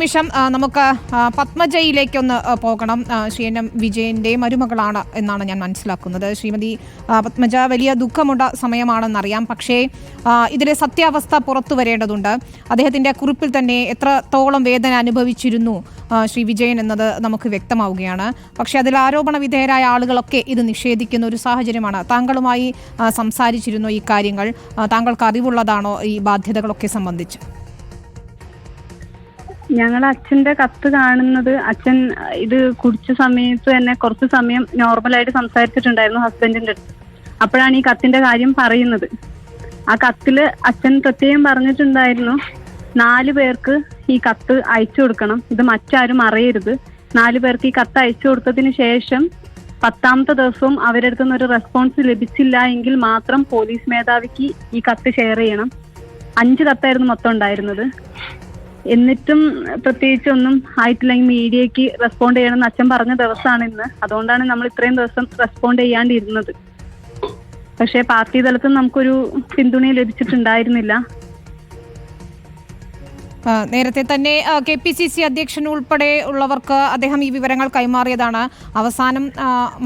നിമിഷം നമുക്ക് പത്മജയിലേക്കൊന്ന് പോകണം. ശ്രീ വിജയന്റെ മരുമകളാണ് എന്നാണ് ഞാൻ മനസ്സിലാക്കുന്നത്. ശ്രീമതി പത്മജ, വലിയ ദുഃഖമുണ്ട സമയമാണെന്നറിയാം. പക്ഷേ ഇതിലെ സത്യാവസ്ഥ പുറത്തു വരേണ്ടതുണ്ട്. അദ്ദേഹത്തിന്റെ കുറിപ്പിൽ തന്നെ എത്രത്തോളം വേദന അനുഭവിച്ചിരുന്നു ശ്രീ വിജയൻ എന്നത് നമുക്ക് വ്യക്തമാവുകയാണ്. പക്ഷേ അതിൽ ആരോപണ വിധേയരായ ആളുകളൊക്കെ ഇത് നിഷേധിക്കുന്ന ഒരു സാഹചര്യമാണ്. താങ്കളുമായി സംസാരിച്ചിരുന്നു ഈ കാര്യങ്ങൾ? താങ്കൾക്ക് അറിവുള്ളതാണോ ഈ ബാധ്യതകളൊക്കെ സംബന്ധിച്ച്? ഞങ്ങൾ അച്ഛന്റെ കത്ത് കാണുന്നത്, അച്ഛൻ ഇത് കുടിച്ച സമയത്ത് തന്നെ കുറച്ച് സമയം നോർമലായിട്ട് സംസാരിച്ചിട്ടുണ്ടായിരുന്നു ഹസ്ബൻഡിന്റെ അടുത്ത്. അപ്പോഴാണ് ഈ കത്തിന്റെ കാര്യം പറയുന്നത്. ആ കത്തില് അച്ഛൻ പ്രത്യേകം പറഞ്ഞിട്ടുണ്ടായിരുന്നു, 4 പേർക്ക് ഈ കത്ത് അയച്ചു കൊടുക്കണം, ഇത് മറ്റാരും അറിയരുത്. 4 പേർക്ക് ഈ കത്ത് അയച്ചു കൊടുത്തതിന് ശേഷം 10ാമത്തെ ദിവസവും അവരുടെ അടുത്ത് നിന്ന് ഒരു റെസ്പോൺസ് ലഭിച്ചില്ല എങ്കിൽ മാത്രം പോലീസ് മേധാവിക്ക് ഈ കത്ത് ഷെയർ ചെയ്യണം. 5 കത്തായിരുന്നു മൊത്തം ഉണ്ടായിരുന്നത്. എന്നിട്ടും പ്രത്യേകിച്ച് ഒന്നും ആയിട്ടില്ലെങ്കിൽ മീഡിയക്ക് റെസ്പോണ്ട് ചെയ്യണമെന്ന് അച്ഛൻ പറഞ്ഞ ദിവസമാണ് ഇന്ന്. അതുകൊണ്ടാണ് നമ്മൾ ഇത്രയും ദിവസം റെസ്പോണ്ട് ചെയ്യാണ്ടിരുന്നത്. പക്ഷേ പാർട്ടി തലത്തിൽ നമുക്കൊരു പിന്തുണ ലഭിച്ചിട്ടുണ്ടായിരുന്നില്ല. നേരത്തെ തന്നെ KPCC അധ്യക്ഷൻ ഉൾപ്പെടെ ഉള്ളവർക്ക് അദ്ദേഹം ഈ വിവരങ്ങൾ കൈമാറിയതാണ്. അവസാനം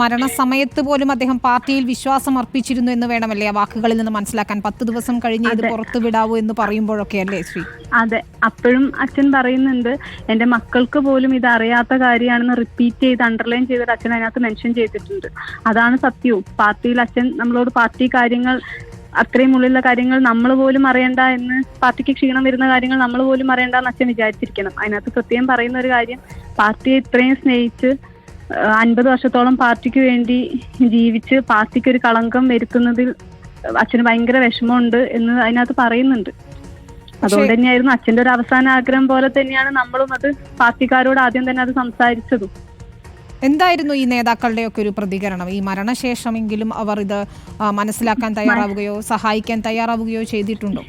മരണസമയത്ത് പോലും അദ്ദേഹം പാർട്ടിയിൽ വിശ്വാസം അർപ്പിച്ചിരുന്നു എന്ന് വേണമല്ലേ ആ വാക്കുകളിൽ നിന്ന് മനസ്സിലാക്കാൻ? 10 ദിവസം കഴിഞ്ഞ് ഇത് പുറത്തു വിടാവൂ എന്ന് പറയുമ്പോഴൊക്കെ അല്ലേ ശ്രീ? അതെ, അപ്പോഴും അച്ഛൻ പറയുന്നുണ്ട്, എന്റെ മക്കൾക്ക് പോലും ഇത് അറിയാത്ത കാര്യമാണെന്ന് റിപ്പീറ്റ് ചെയ്ത് അണ്ടർലൈൻ ചെയ്തിട്ട് അച്ഛൻ അതിനകത്ത് മെൻഷൻ ചെയ്തിട്ടുണ്ട്. അതാണ് സത്യവും. പാർട്ടിയിൽ അച്ഛൻ നമ്മളോട് പാർട്ടി കാര്യങ്ങൾ, അത്രയും ഉള്ളിലുള്ള കാര്യങ്ങൾ നമ്മൾ പോലും അറിയണ്ട എന്ന്, പാർട്ടിക്ക് ക്ഷീണം വരുന്ന കാര്യങ്ങൾ നമ്മൾ പോലും അറിയണ്ട എന്ന് അച്ഛൻ വിചാരിച്ചിരിക്കണം. അതിനകത്ത് പ്രത്യേകം പറയുന്ന ഒരു കാര്യം, പാർട്ടിയെ ഇത്രയും സ്നേഹിച്ച് 50 വർഷത്തോളം പാർട്ടിക്ക് വേണ്ടി ജീവിച്ച് പാർട്ടിക്ക് ഒരു കളങ്കം വരുത്തുന്നതിൽ അച്ഛന് ഭയങ്കര വിഷമമുണ്ട് എന്ന് അതിനകത്ത് പറയുന്നുണ്ട്. അതുകൊണ്ട് തന്നെയായിരുന്നു അച്ഛന്റെ ഒരു അവസാന ആഗ്രഹം പോലെ തന്നെയാണ് നമ്മളും അത് പാർട്ടിക്കാരോട് ആദ്യം തന്നെ അത് സംസാരിച്ചതും. എന്തായിരുന്നു ഈ നേതാക്കളുടെയൊക്കെ ഒരു പ്രതികരണം? ഈ മരണശേഷമെങ്കിലും അവർ ഇത് മനസ്സിലാക്കാൻ തയ്യാറാവുകയോ സഹായിക്കാൻ തയ്യാറാവുകയോ ചെയ്തിട്ടുണ്ടോ?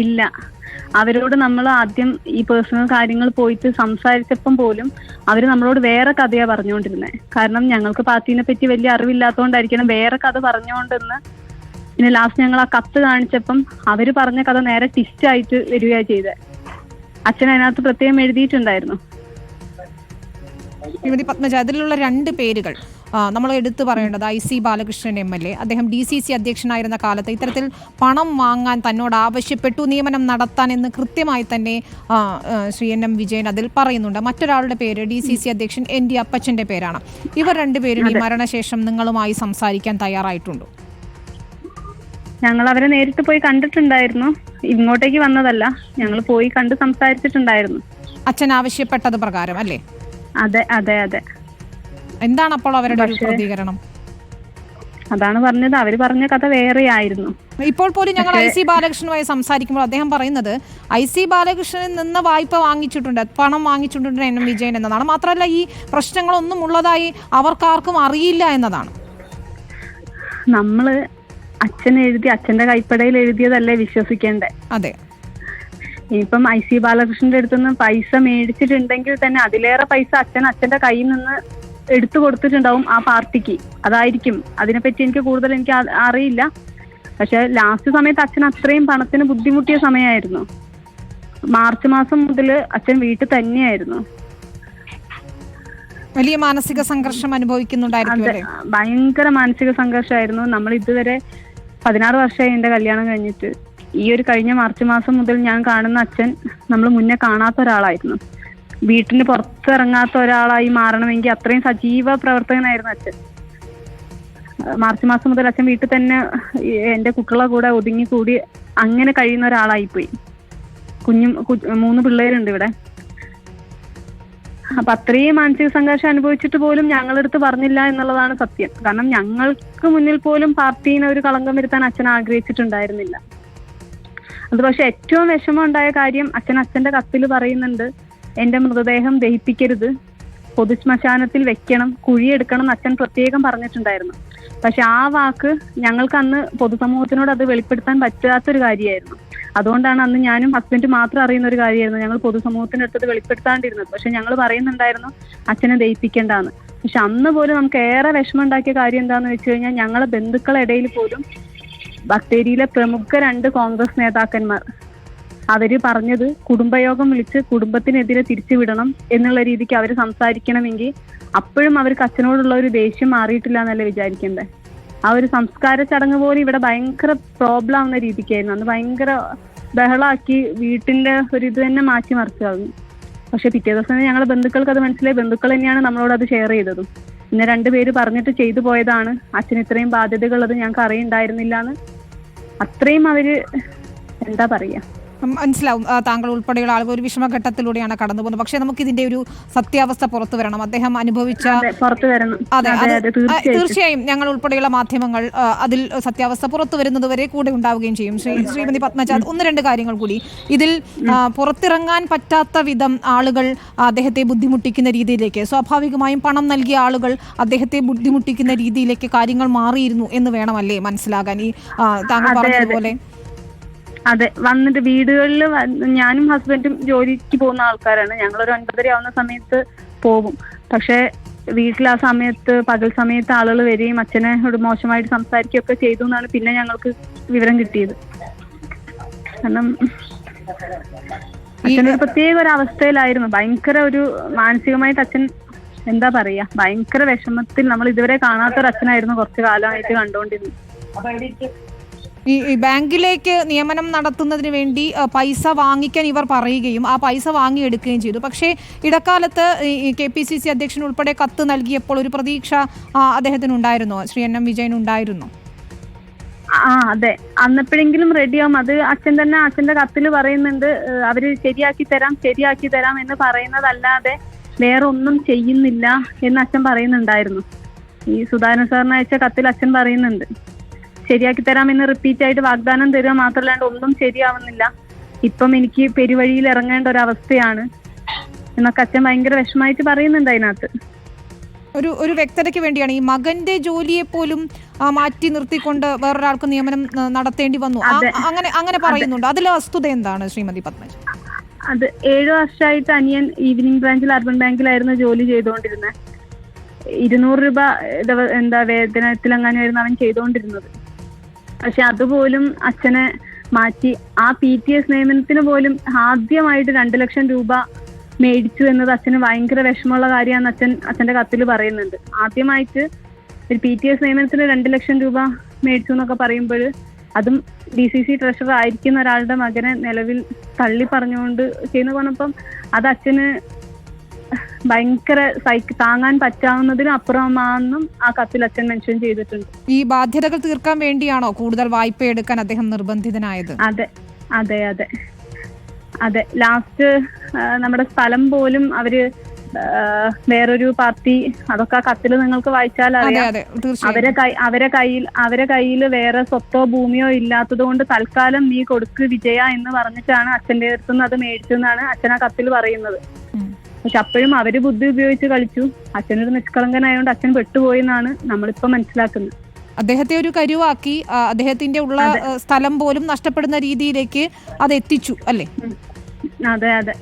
ഇല്ല, അവരോട് നമ്മൾ ആദ്യം ഈ പേഴ്സണൽ കാര്യങ്ങൾ പോയിട്ട് സംസാരിച്ചപ്പം പോലും അവർ നമ്മളോട് വേറെ കഥയാണ് പറഞ്ഞുകൊണ്ടിരുന്നത്. കാരണം ഞങ്ങൾക്ക് പാർട്ടീനെ പറ്റി വലിയ അറിവില്ലാത്തതുകൊണ്ടായിരിക്കണം വേറെ കഥ പറഞ്ഞുകൊണ്ടെന്ന്. പിന്നെ ലാസ്റ്റ് ഞങ്ങൾ ആ കത്ത് കാണിച്ചപ്പം അവർ പറഞ്ഞ കഥ നേരെ ട്വിസ്റ്റ് ആയിട്ട് വരികയാണ് ചെയ്തത്. അച്ഛൻ അതിനകത്ത് പ്രത്യേകം എഴുതിയിട്ടുണ്ടായിരുന്നു. ശ്രീമതി പത്മജ, അതിലുള്ള 2 പേരുകൾ നമ്മൾ എടുത്തു പറയേണ്ടത് IC ബാലകൃഷ്ണൻ MLA. അദ്ദേഹം DCC അധ്യക്ഷനായിരുന്ന കാലത്ത് ഇത്തരത്തിൽ പണം വാങ്ങാൻ തന്നോട് ആവശ്യപ്പെട്ടു, നിയമനം നടത്താൻ എന്ന് കൃത്യമായി തന്നെ ശ്രീ NM വിജയൻ അതിൽ പറയുന്നുണ്ട്. മറ്റൊരാളുടെ പേര് DCC അധ്യക്ഷൻ ND അപ്പച്ചന്റെ പേരാണ്. ഇവർ 2 പേരും ഈ മരണശേഷം നിങ്ങളുമായി സംസാരിക്കാൻ തയ്യാറായിട്ടുണ്ടോ? ഞങ്ങൾ അവരെ നേരിട്ട് പോയി കണ്ടിട്ടുണ്ടായിരുന്നു. ഇങ്ങോട്ടേക്ക് വന്നതല്ല, ഞങ്ങൾ പോയി കണ്ട് സംസാരിച്ചിട്ടുണ്ടായിരുന്നു. അച്ഛൻ ആവശ്യപ്പെട്ടത് പ്രകാരം അല്ലേ? അതെ അതെ അതെ. എന്താണ് അപ്പോൾ അവരുടെ ഒരു പ്രതികരണം? അതാണ് പറഞ്ഞത്, അവര് പറഞ്ഞ കഥ വേറെ ആയിരുന്നു. ഇപ്പോൾ പോലും ഞങ്ങൾ IC ബാലകൃഷ്ണനുമായി സംസാരിക്കുമ്പോൾ അദ്ദേഹം പറയുന്നത് IC ബാലകൃഷ്ണനിൽ നിന്ന് വായ്പ വാങ്ങിച്ചിട്ടുണ്ട്, പണം വാങ്ങിച്ചിട്ടുണ്ട് NM വിജയൻ എന്നതാണ്. മാത്രമല്ല ഈ പ്രശ്നങ്ങളൊന്നും ഉള്ളതായി അവർക്കാർക്കും അറിയില്ല എന്നതാണ്. നമ്മള് അച്ഛൻ എഴുതി, അച്ഛന്റെ കൈപ്പടയിൽ എഴുതിയതല്ലേ വിശ്വസിക്കേണ്ടേ? അതെ. ഇപ്പം IC ബാലകൃഷ്ണന്റെ അടുത്തുനിന്ന് പൈസ മേടിച്ചിട്ടുണ്ടെങ്കിൽ തന്നെ അതിലേറെ പൈസ അച്ഛന്റെ കയ്യിൽ നിന്ന് എടുത്തു കൊടുത്തിട്ടുണ്ടാവും ആ പാർട്ടിക്ക്. അതായിരിക്കും. അതിനെപ്പറ്റി എനിക്ക് കൂടുതൽ അറിയില്ല. പക്ഷെ ലാസ്റ്റ് സമയത്ത് അച്ഛൻ അത്രയും പണത്തിന് ബുദ്ധിമുട്ടിയ സമയമായിരുന്നു. മാർച്ച് മാസം മുതൽ അച്ഛൻ വീട്ടിൽ തന്നെയായിരുന്നു. വലിയ മാനസിക സംഘർഷം അനുഭവിക്കുന്നുണ്ടായിരുന്നു. ഭയങ്കര മാനസിക സംഘർഷമായിരുന്നു. നമ്മൾ ഇതുവരെ 16 വർഷമായി എന്റെ കല്യാണം കഴിഞ്ഞിട്ട്. ഈ ഒരു കഴിഞ്ഞ മാർച്ച് മാസം മുതൽ ഞാൻ കാണുന്ന അച്ഛൻ നമ്മൾ മുന്നേ കാണാത്ത ഒരാളായിരുന്നു. വീട്ടിന് പുറത്തിറങ്ങാത്ത ഒരാളായി മാറണമെങ്കിൽ അത്രയും സജീവ പ്രവർത്തകനായിരുന്നു അച്ഛൻ. മാർച്ച് മാസം മുതൽ അച്ഛൻ വീട്ടിൽ തന്നെ എന്റെ കുട്ടികളെ കൂടെ ഒതുങ്ങിക്കൂടി അങ്ങനെ കഴിയുന്ന ഒരാളായിപ്പോയി. 3 പിള്ളേരുണ്ട് ഇവിടെ. അപ്പൊ അത്രയും മാനസിക സംഘർഷം അനുഭവിച്ചിട്ട് പോലും ഞങ്ങളടുത്ത് പറഞ്ഞില്ല എന്നുള്ളതാണ് സത്യം. കാരണം ഞങ്ങൾക്ക് മുന്നിൽ പോലും പാർട്ടീനെ ഒരു കളങ്കം വരുത്താൻ അച്ഛൻ ആഗ്രഹിച്ചിട്ടുണ്ടായിരുന്നില്ല. അത് പക്ഷെ ഏറ്റവും വിഷമം ഉണ്ടായ കാര്യം, അച്ഛന്റെ കത്തിൽ പറയുന്നുണ്ട്, എന്റെ മൃതദേഹം ദഹിപ്പിക്കരുത്, പൊതുശ്മശാനത്തിൽ വെക്കണം, കുഴിയെടുക്കണം എന്ന് അച്ഛൻ പ്രത്യേകം പറഞ്ഞിട്ടുണ്ടായിരുന്നു. പക്ഷെ ആ വാക്ക് ഞങ്ങൾക്ക് അന്ന് പൊതുസമൂഹത്തിനോട് അത് വെളിപ്പെടുത്താൻ പറ്റാത്തൊരു കാര്യമായിരുന്നു. അതുകൊണ്ടാണ് അന്ന് ഞാനും ഹസ്ബൻഡ് മാത്രം അറിയുന്ന ഒരു കാര്യമായിരുന്നു ഞങ്ങൾ പൊതുസമൂഹത്തിന്റെ അടുത്തത് വെളിപ്പെടുത്താണ്ടിരുന്നത്. പക്ഷെ ഞങ്ങൾ പറയുന്നുണ്ടായിരുന്നു അച്ഛനെ ദഹിപ്പിക്കേണ്ടാന്ന്. പക്ഷെ അന്ന് പോലും നമുക്ക് ഏറെ വിഷമം ഉണ്ടാക്കിയ കാര്യം എന്താന്ന് വെച്ച് കഴിഞ്ഞാൽ, ഞങ്ങളെ ബന്ധുക്കളുടെ ഇടയിൽ പോലും ബത്തേരിയിലെ പ്രമുഖ 2 കോൺഗ്രസ് നേതാക്കന്മാർ അവര് പറഞ്ഞത് കുടുംബയോഗം വിളിച്ച് കുടുംബത്തിനെതിരെ തിരിച്ചുവിടണം എന്നുള്ള രീതിക്ക് അവർ സംസാരിക്കണമെങ്കിൽ അപ്പോഴും അവർക്ക് അച്ഛനോടുള്ള ഒരു ദേഷ്യം മാറിയിട്ടില്ല എന്നല്ലേ വിചാരിക്കണ്ടേ. ആ ഒരു സംസ്കാര ചടങ്ങ് പോലും ഇവിടെ ഭയങ്കര പ്രോബ്ലം ആവുന്ന രീതിക്കായിരുന്നു. അന്ന് ഭയങ്കര ബഹളാക്കി വീട്ടിന്റെ ഒരു ഇത് തന്നെ മാറ്റി മറിച്ചു കളഞ്ഞു. പക്ഷെ പിറ്റേ ദിവസം ഞങ്ങളുടെ ബന്ധുക്കൾക്ക് അത് മനസ്സിലായി. ബന്ധുക്കൾ തന്നെയാണ് നമ്മളോട് അത് ഷെയർ ചെയ്തതും. പിന്നെ 2 പേര് പറഞ്ഞിട്ട് ചെയ്തു പോയതാണ്, അച്ഛന് ഇത്രയും ബാധ്യതകളുള്ളത് ഞങ്ങൾക്ക് അറിയുണ്ടായിരുന്നില്ല എന്ന്. അത്രയും അവര് എന്താ പറയാ, മനസ്സിലാവും. താങ്കൾ ഉൾപ്പെടെയുള്ള ആളുകൾ ഒരു വിഷമഘട്ടത്തിലൂടെയാണ് കടന്നു പോകുന്നത്. പക്ഷേ നമുക്ക് ഇതിന്റെ ഒരു സത്യാവസ്ഥ പുറത്തു വരണം. അദ്ദേഹം അനുഭവിച്ച പുറത്തു വരണം. തീർച്ചയായും ഞങ്ങൾ ഉൾപ്പെടെയുള്ള മാധ്യമങ്ങൾ അതിൽ സത്യാവസ്ഥ പുറത്തു വരുന്നത് വരെ കൂടെ ഉണ്ടാവുകയും ചെയ്യും. ശ്രീമതി പത്മജ, 1-2 കാര്യങ്ങൾ കൂടി. ഇതിൽ പുറത്തിറങ്ങാൻ പറ്റാത്ത വിധം ആളുകൾ അദ്ദേഹത്തെ ബുദ്ധിമുട്ടിക്കുന്ന രീതിയിലേക്ക്, സ്വാഭാവികമായും പണം നൽകിയ ആളുകൾ അദ്ദേഹത്തെ ബുദ്ധിമുട്ടിക്കുന്ന രീതിയിലേക്ക് കാര്യങ്ങൾ മാറിയിരുന്നു എന്ന് വേണമല്ലേ മനസ്സിലാകാൻ? ഈ താങ്കൾ പറഞ്ഞതുപോലെ അതെ, വന്നിട്ട് വീടുകളിൽ ഞാനും ഹസ്ബൻഡും ജോലിക്ക് പോകുന്ന ആൾക്കാരാണ്. ഞങ്ങളൊരു 9:30 ആവുന്ന സമയത്ത് പോകും. പക്ഷെ വീട്ടിൽ ആ സമയത്ത് പകൽ സമയത്ത് ആളുകൾ വരികയും അച്ഛനോട് മോശമായിട്ട് സംസാരിക്കുകയൊക്കെ ചെയ്തു എന്നാണ് പിന്നെ ഞങ്ങൾക്ക് വിവരം കിട്ടിയത്. കാരണം അച്ഛനൊരു പ്രത്യേക ഒരു അവസ്ഥയിലായിരുന്നു. ഭയങ്കര ഒരു മാനസികമായിട്ട് അച്ഛൻ എന്താ പറയാ, ഭയങ്കര വിഷമത്തിൽ. നമ്മൾ ഇതുവരെ കാണാത്തൊരു അച്ഛനായിരുന്നു കുറച്ചു കാലമായിട്ട് കണ്ടുകൊണ്ടിരുന്നത്. ഈ ബാങ്കിലേക്ക് നിയമനം നടത്തുന്നതിന് വേണ്ടി പൈസ വാങ്ങിക്കാൻ ഇവർ പറയുകയും ആ പൈസ വാങ്ങിയെടുക്കുകയും ചെയ്തു. പക്ഷേ ഇടക്കാലത്ത് KPCC അധ്യക്ഷൻ ഉൾപ്പെടെ കത്ത് നൽകിയപ്പോൾ ഒരു പ്രതീക്ഷ അദ്ദേഹത്തിനുണ്ടായിരുന്നോ? ശ്രീ NM വിജയൻ ഉണ്ടായിരുന്നു? അതെ, അന്നപ്പോഴെങ്കിലും റെഡിയാവും. അത് അച്ഛൻ തന്നെ അച്ഛന്റെ കത്തിൽ പറയുന്നുണ്ട്, അവര് ശരിയാക്കി തരാം എന്ന് പറയുന്നതല്ലാതെ വേറെ ഒന്നും ചെയ്യുന്നില്ല എന്ന് അച്ഛൻ പറയുന്നുണ്ടായിരുന്നു. ഈ സുധാകരൻ സാറിന് അയച്ച കത്തിൽ അച്ഛൻ പറയുന്നുണ്ട്, ശരിയാക്കി തരാമെന്ന് റിപ്പീറ്റ് ആയിട്ട് വാഗ്ദാനം തരിക മാത്രമല്ലാണ്ട് ഒന്നും ശരിയാവുന്നില്ല. ഇപ്പം എനിക്ക് പെരുവഴിയിൽ ഇറങ്ങേണ്ട ഒരു അവസ്ഥയാണ് എന്നൊക്കെ അച്ഛൻ ഭയങ്കര വിഷമായിട്ട് പറയുന്നുണ്ട് അതിനകത്ത്. ഒരു വ്യക്തതയ്ക്ക് വേണ്ടിയാണ്, ഈ മകന്റെ ജോലിയെ പോലും മാറ്റി നിർത്തിക്കൊണ്ട് വേറൊരാൾക്ക് നിയമനം നടത്തേണ്ടി വന്നു അങ്ങനെ പറയുന്നുണ്ട്. അതിലെ വസ്തുത എന്താണ് ശ്രീമതി പത്മജ? അത് 7 വർഷമായിട്ട് അനിയൻ ഈവനിംഗ് ബ്രാഞ്ചിൽ അർബൻ ബാങ്കിലായിരുന്നു ജോലി ചെയ്തുകൊണ്ടിരുന്നത്. 200 രൂപ വേതനത്തിലങ്ങനെയായിരുന്നു അവൻ ചെയ്തുകൊണ്ടിരുന്നത്. പക്ഷെ അതുപോലും അച്ഛനെ മാറ്റി ആ PTS നിയമനത്തിന് പോലും ആദ്യമായിട്ട് 2 ലക്ഷം രൂപ മേടിച്ചു എന്നത് അച്ഛന് ഭയങ്കര വിഷമമുള്ള കാര്യമാണെന്ന് അച്ഛന്റെ കത്തിൽ പറയുന്നുണ്ട്. ആദ്യമായിട്ട് ഒരു PTS നിയമനത്തിന് 2 ലക്ഷം രൂപ മേടിച്ചു എന്നൊക്കെ പറയുമ്പോൾ അതും DCC ട്രഷറർ ആയിരിക്കുന്ന ഒരാളുടെ മകനെ നിലവിൽ തള്ളി പറഞ്ഞുകൊണ്ട് ചെയ്യുന്ന പറഞ്ഞപ്പം അത് അച്ഛന് ഭയങ്കര താങ്ങാൻ പറ്റാവുന്നതിനും അപ്പുറമാണെന്നും ആ കത്തിൽ അച്ഛൻ മെൻഷൻ ചെയ്തിട്ടുണ്ട്. ഈ ബാധ്യതകൾ തീർക്കാൻ വേണ്ടിയാണോ കൂടുതൽ വായ്പ എടുക്കാൻ അദ്ദേഹം നിർബന്ധിതനായത്? അതെ അതെ അതെ അതെ ലാസ്റ്റ് നമ്മുടെ സ്ഥലം പോലും അവര് വേറൊരു പാർട്ടി, അതൊക്കെ ആ കത്തിൽ നിങ്ങൾക്ക് വായിച്ചാൽ അറിയാം. അവരെ കയ്യിൽ വേറെ സ്വത്തോ ഭൂമിയോ ഇല്ലാത്തത് കൊണ്ട് തൽക്കാലം നീ കൊടുക്ക് വിജയ എന്ന് പറഞ്ഞിട്ടാണ് അച്ഛന്റെ അടുത്തുനിന്ന് അത് മേടിച്ചെന്നാണ് അച്ഛൻ ആ കത്തിൽ പറയുന്നത്. പക്ഷെ അപ്പോഴും അവര് ബുദ്ധി ഉപയോഗിച്ച് കളിച്ചു. അച്ഛനൊരു നിഷ്കളങ്കനായതുകൊണ്ട് അച്ഛൻ പെട്ടുപോയി എന്നാണ് നമ്മളിപ്പോ മനസ്സിലാക്കുന്നത്. അദ്ദേഹത്തെ ഒരു കരുവാക്കി അദ്ദേഹത്തിന്റെ ഉള്ള സ്ഥലം പോലും നഷ്ടപ്പെടുന്ന രീതിയിലേക്ക് അത് എത്തിച്ചു അല്ലേ? അതെ അതെ.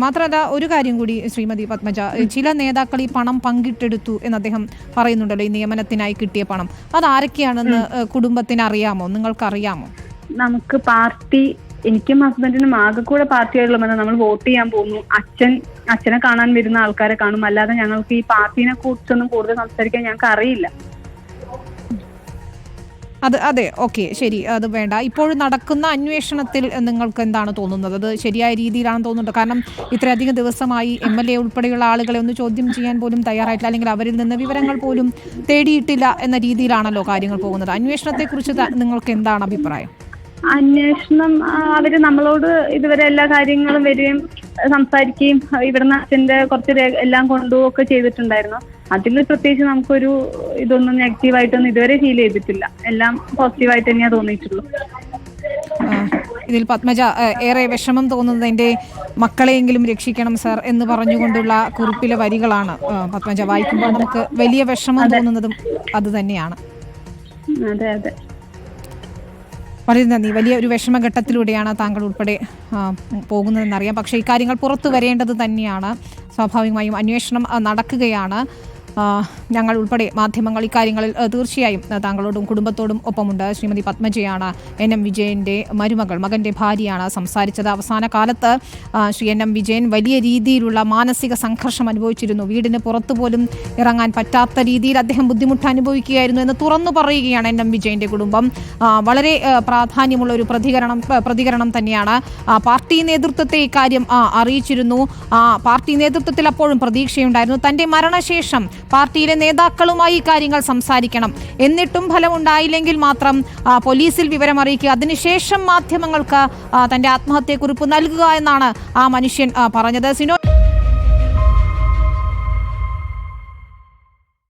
മാത്രമല്ല ഒരു കാര്യം കൂടി ശ്രീമതി പത്മജ, ചില നേതാക്കൾ ഈ പണം പങ്കിട്ടെടുത്തു എന്ന് അദ്ദേഹം പറയുന്നുണ്ടല്ലോ, ഈ നിയമനത്തിനായി കിട്ടിയ പണം. അത് ആരൊക്കെയാണെന്ന് കുടുംബത്തിന് അറിയാമോ? നിങ്ങൾക്കറിയാമോ? നമുക്ക് പാർട്ടി, എനിക്കും ഹസ്ബൻഡിനും ആകെ കൂടെ പാർട്ടിയായിട്ടുള്ള ബന്ധം. നമ്മൾ വോട്ട് ചെയ്യാൻ പോകുന്നു, അച്ഛനെ കാണാൻ വരുന്ന ആൾക്കാരെ കാണും. അല്ലാതെ ഞങ്ങൾക്ക് ഈ പാർട്ടിനെ കുറിച്ചൊന്നും കൂടുതൽ സംസാരിക്കാൻ ഞങ്ങൾക്ക് അറിയില്ല. അതെ, ഓക്കെ, ശരി, അത് വേണ്ട. ഇപ്പോഴും നടക്കുന്ന അന്വേഷണത്തിൽ നിങ്ങൾക്ക് എന്താണ് തോന്നുന്നത്? അത് ശരിയായ രീതിയിലാണെന്ന് തോന്നുന്നുണ്ട്? കാരണം ഇത്രയധികം ദിവസമായി MLA ഉൾപ്പെടെയുള്ള ആളുകളെ ഒന്ന് ചോദ്യം ചെയ്യാൻ പോലും തയ്യാറായിട്ടില്ല, അല്ലെങ്കിൽ അവരിൽ നിന്ന് വിവരങ്ങൾ പോലും തേടിയിട്ടില്ല എന്ന രീതിയിലാണല്ലോ കാര്യങ്ങൾ പോകുന്നത്. അന്വേഷണത്തെക്കുറിച്ച് നിങ്ങൾക്ക് എന്താണ് അഭിപ്രായം? അന്വേഷണം, അവര് നമ്മളോട് ഇതുവരെ എല്ലാ കാര്യങ്ങളും വരികയും സംസാരിക്കുകയും ഇവിടുന്ന് അച്ഛന്റെ കുറച്ച് എല്ലാം കൊണ്ടുപോവുകയൊക്കെ ചെയ്തിട്ടുണ്ടായിരുന്നു. അതിൽ പ്രത്യേകിച്ച് നമുക്കൊരു ഇതൊന്നും നെഗറ്റീവായിട്ടൊന്നും ഇതുവരെ ഫീൽ ചെയ്തിട്ടില്ല. എല്ലാം പോസിറ്റീവായിട്ട് തന്നെയാ തോന്നിയിട്ടുള്ളൂ. ഇതിൽ പത്മജ ഏറെ വിഷമം തോന്നുന്നത് എൻ്റെ മക്കളെയെങ്കിലും രക്ഷിക്കണം സർ എന്ന് പറഞ്ഞുകൊണ്ടുള്ള കുറിപ്പിലെ വരികളാണ് പത്മജ വായിക്കുമ്പോൾ നമുക്ക് വലിയ വിഷമം തോന്നുന്നതും അത് തന്നെയാണ്. അതെ അതെ, വളരെ നന്ദി. വലിയ ഒരു വിഷമഘട്ടത്തിലൂടെയാണ് താങ്കൾ ഉൾപ്പെടെ പോകുന്നതെന്നറിയാം. പക്ഷേ ഈ കാര്യങ്ങൾ പുറത്തു വരേണ്ടത് തന്നെയാണ്. സ്വാഭാവികമായും അന്വേഷണം നടക്കുകയാണ്. ഞങ്ങൾ ഉൾപ്പെടെ മാധ്യമങ്ങൾ ഇക്കാര്യങ്ങളിൽ തീർച്ചയായും താങ്കളോടും കുടുംബത്തോടും ഒപ്പമുണ്ട്. ശ്രീമതി പത്മജയാണ് NM വിജയന്റെ മകന്റെ ഭാര്യയാണ് സംസാരിച്ചത്. അവസാന കാലത്ത് ശ്രീ NM വിജയൻ വലിയ രീതിയിലുള്ള മാനസിക സംഘർഷം അനുഭവിച്ചിരുന്നു. വീടിന് പുറത്തു പോലും ഇറങ്ങാൻ പറ്റാത്ത രീതിയിൽ അദ്ദേഹം ബുദ്ധിമുട്ട് അനുഭവിക്കുകയായിരുന്നു എന്ന് തുറന്നു പറയുകയാണ് NM വിജയന്റെ കുടുംബം. വളരെ പ്രാധാന്യമുള്ള ഒരു പ്രതികരണം തന്നെയാണ്. പാർട്ടി നേതൃത്വത്തെ ഇക്കാര്യം അറിയിച്ചിരുന്നു. പാർട്ടി നേതൃത്വത്തിൽ അപ്പോഴും പ്രതീക്ഷയുണ്ടായിരുന്നു. തന്റെ മരണശേഷം പാർട്ടിയിലെ നേതാക്കളുമായി കാര്യങ്ങൾ സംസാരിക്കണം, എന്നിട്ടും ഫലമുണ്ടായില്ലെങ്കിൽ മാത്രം പോലീസിൽ വിവരം അറിയിക്കുക, അതിനുശേഷം മാധ്യമങ്ങൾക്ക് തന്റെ ആത്മഹത്യക്കുറിപ്പ് നൽകുക എന്നാണ് ആ മനുഷ്യൻ പറഞ്ഞത്. സിനോ